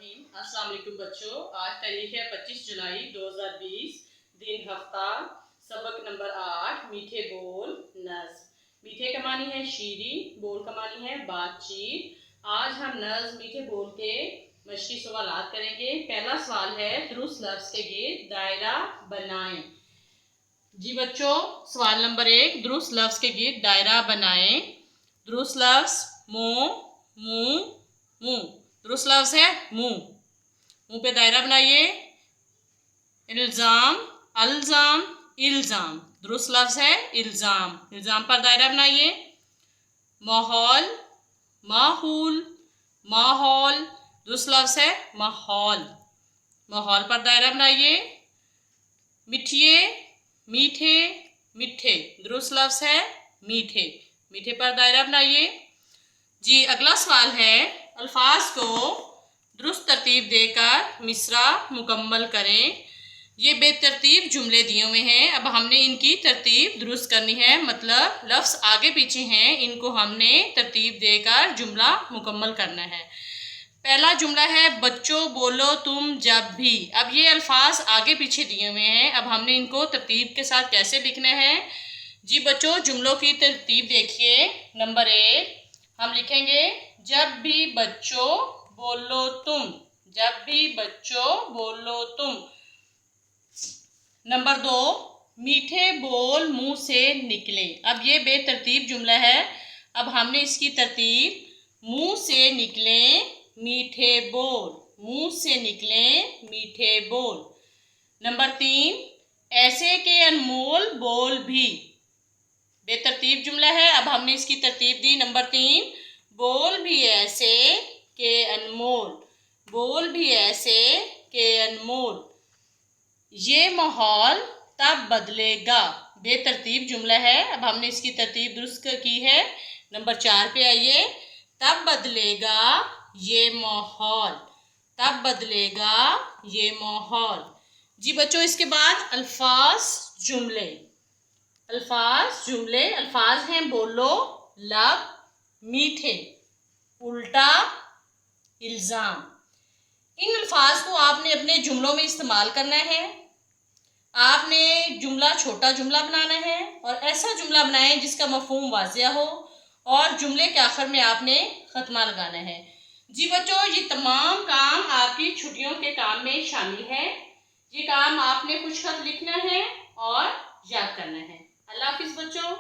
अस्सलाम वालेकुम बच्चों। आज तारीख है 25 जुलाई 2020, दिन हफ्ता, सबक नंबर 8, मीठे बोल नज़्म। मीठे का मानी है शीरी, बोल का मानी है बातचीत। आज हम नज़्म मीठे बोल के मशक़ी सवालात करेंगे। पहला सवाल है, दुरुस्त लफ्ज़ के गिर्द दायरा बनाएं। जी बच्चों, सवाल नंबर 1, दुरुस्त लफ्ज़ के गिर्द दायरा बनाएं। दुरुस्त लफ्ज़ मुँह, मुँह, मुँह। दुरुस्त लफ्ज़ है मुँह। मुँह पे दायरा बनाइए। इल्ज़ाम, अल्ज़ाम, इल्ज़ाम। दुरुस्त लफ्ज़ है इल्ज़ाम। इल्ज़ाम पर दायरा बनाइए। माहौल, माहौल, माहौल। दुरुस्त लफ्ज़ है माहौल। माहौल पर दायरा बनाइए। मिठिए, मीठे, मिठे। दुरुस्त लफ्ज़ है मीठे। मीठे पर दायरा बनाइए। जी अगला सवाल है, अल्फाज को दुरुस्त तरतीब देकर मिसरा मुकम्मल करें। ये बेतरतीब जुमले दिए हुए हैं। अब हमने इनकी तरतीब दुरुस्त करनी है, मतलब लफ्ज़ आगे पीछे हैं, इनको हमने तरतीब देकर जुमला मुकम्मल करना है। पहला जुमला है, बच्चों बोलो तुम जब भी। अब ये अल्फाज आगे पीछे दिए हुए हैं, अब हमने इनको तरतीब के साथ कैसे लिखना है। जी बच्चों, जुमलों की तरतीब देखिए। नंबर 1 हम लिखेंगे, जब भी बच्चों बोलो तुम। जब भी बच्चों बोलो तुम। नंबर 2, मीठे बोल मुंह से निकले। अब ये बेतरतीब जुमला है, अब हमने इसकी तरतीब, मुंह से निकले मीठे बोल, मुंह से निकले मीठे बोल। नंबर 3, ऐसे के अनमोल बोल भी। बेतरतीब जुमला है, अब हमने इसकी तरतीब दी। नंबर 3, बोल भी ऐसे के अनमोल, बोल भी ऐसे के अनमोल। ये माहौल तब बदलेगा। बेतरतीब जुमला है, अब हमने इसकी तरतीब दुरुस्त की है। नंबर 4 पे आइए, तब बदलेगा ये माहौल, तब बदलेगा ये माहौल। जी बच्चों, इसके बाद अल्फाज जुमले। अल्फाज जुमले, अल्फाज हैं बोलो, लब, मीठे, उल्टा, इल्ज़ाम। इन अल्फाज को आपने अपने जुमलों में इस्तेमाल करना है। आपने जुमला छोटा जुमला बनाना है और ऐसा जुमला बनाएं जिसका मफहूम वाज़िया हो, और जुमले के आखिर में आपने खत्मा लगाना है। जी बच्चों, ये तमाम काम आपकी छुट्टियों के काम में शामिल है। ये काम आपने कुछ खत लिखना है और याद करना है। अल्लाह हाफिज़ बच्चों।